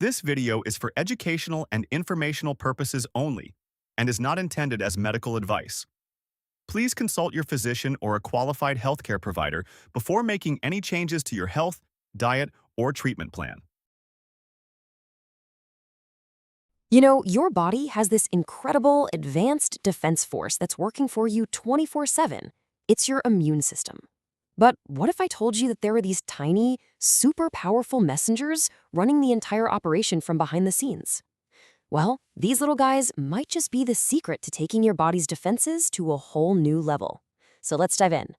This video is for educational and informational purposes only and is not intended as medical advice. Please consult your physician or a qualified healthcare provider before making any changes to your health, diet, or treatment plan. You know, your body has this incredible advanced defense force that's working for you 24/7. It's your immune system. But what if I told you that there are these tiny, super powerful messengers running the entire operation from behind the scenes? Well, these little guys might just be the secret to taking your body's defenses to a whole new level. So let's dive in.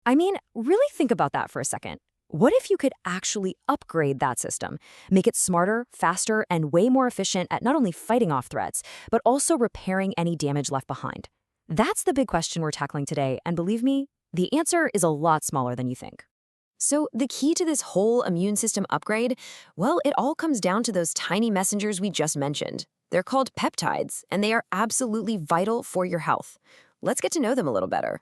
I mean, really think about that for a second. What if you could actually upgrade that system, make it smarter, faster, and way more efficient at not only fighting off threats, but also repairing any damage left behind? That's the big question we're tackling today, and believe me, the answer is a lot smaller than you think. So the key to this whole immune system upgrade, well, it all comes down to those tiny messengers we just mentioned. They're called peptides, and they are absolutely vital for your health. Let's get to know them a little better.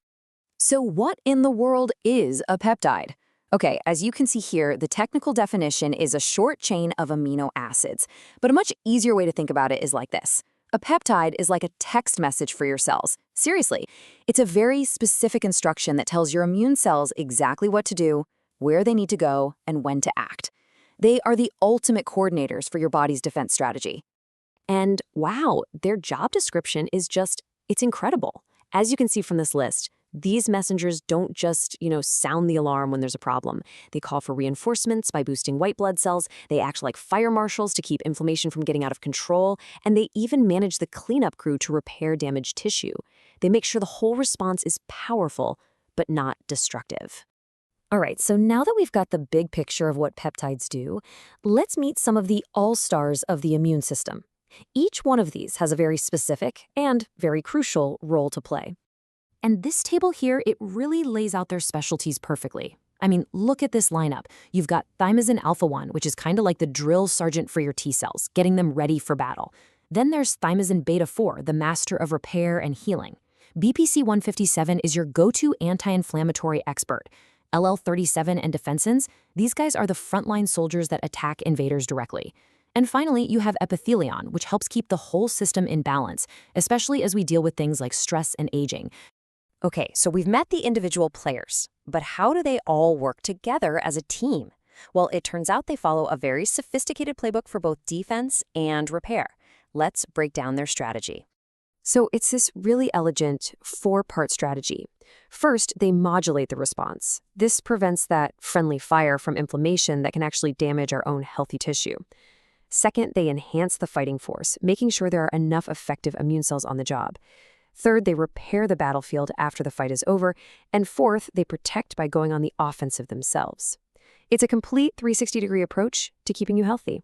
So what in the world is a peptide? Okay, as you can see here, the technical definition is a short chain of amino acids. But a much easier way to think about it is like this. A peptide is like a text message for your cells. Seriously, it's a very specific instruction that tells your immune cells exactly what to do, where they need to go, and when to act. They are the ultimate coordinators for your body's defense strategy. And wow, their job description is it's incredible. As you can see from this list, these messengers don't just, sound the alarm when there's a problem. They call for reinforcements by boosting white blood cells. They act like fire marshals to keep inflammation from getting out of control. And they even manage the cleanup crew to repair damaged tissue. They make sure the whole response is powerful, but not destructive. All right, so now that we've got the big picture of what peptides do, let's meet some of the all-stars of the immune system. Each one of these has a very specific and very crucial role to play. And this table here, it really lays out their specialties perfectly. I mean, look at this lineup. You've got thymosin alpha-1, which is kind of like the drill sergeant for your T cells, getting them ready for battle. Then there's thymosin beta-4, the master of repair and healing. BPC-157 is your go-to anti-inflammatory expert. LL-37 and defensins, these guys are the frontline soldiers that attack invaders directly. And finally, you have epithelion, which helps keep the whole system in balance, especially as we deal with things like stress and aging. Okay, so we've met the individual players, but how do they all work together as a team? Well, it turns out they follow a very sophisticated playbook for both defense and repair. Let's break down their strategy. So it's this really elegant four-part strategy. First, they modulate the response. This prevents that friendly fire from inflammation that can actually damage our own healthy tissue. Second, they enhance the fighting force, making sure there are enough effective immune cells on the job. Third, they repair the battlefield after the fight is over. And fourth, they protect by going on the offensive themselves. It's a complete 360-degree approach to keeping you healthy.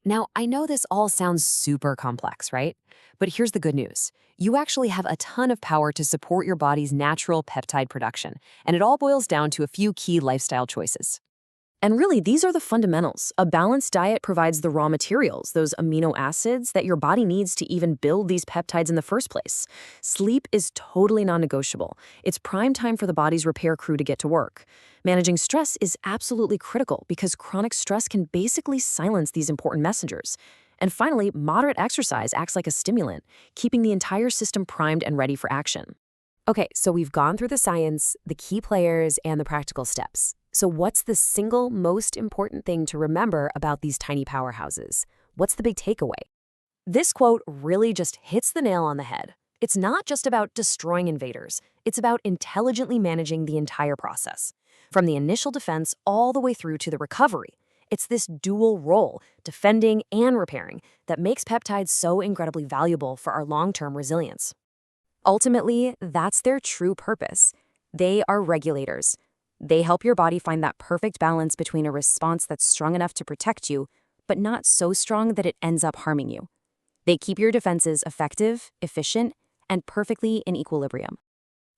Now, I know this all sounds super complex, right? But here's the good news. You actually have a ton of power to support your body's natural peptide production, and it all boils down to a few key lifestyle choices. And really, these are the fundamentals. A balanced diet provides the raw materials, those amino acids that your body needs to even build these peptides in the first place. Sleep is totally non-negotiable. It's prime time for the body's repair crew to get to work. Managing stress is absolutely critical because chronic stress can basically silence these important messengers. And finally, moderate exercise acts like a stimulant, keeping the entire system primed and ready for action. Okay, so we've gone through the science, the key players, and the practical steps. So what's the single most important thing to remember about these tiny powerhouses? What's the big takeaway? This quote really just hits the nail on the head. It's not just about destroying invaders. It's about intelligently managing the entire process, from the initial defense all the way through to the recovery. It's this dual role, defending and repairing, that makes peptides so incredibly valuable for our long-term resilience. Ultimately, that's their true purpose. They are regulators. They help your body find that perfect balance between a response that's strong enough to protect you, but not so strong that it ends up harming you. They keep your defenses effective, efficient, and perfectly in equilibrium.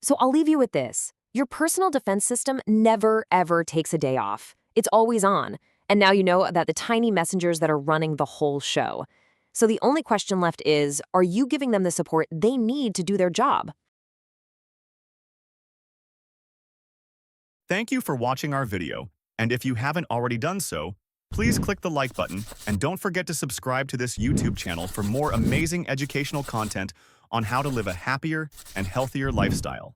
So I'll leave you with this. Your personal defense system never, ever takes a day off. It's always on. And now you know that the tiny messengers that are running the whole show. So the only question left is, are you giving them the support they need to do their job? Thank you for watching our video, and if you haven't already done so, Please click the like button and don't forget to subscribe to this YouTube channel for more amazing educational content on how to live a happier and healthier lifestyle.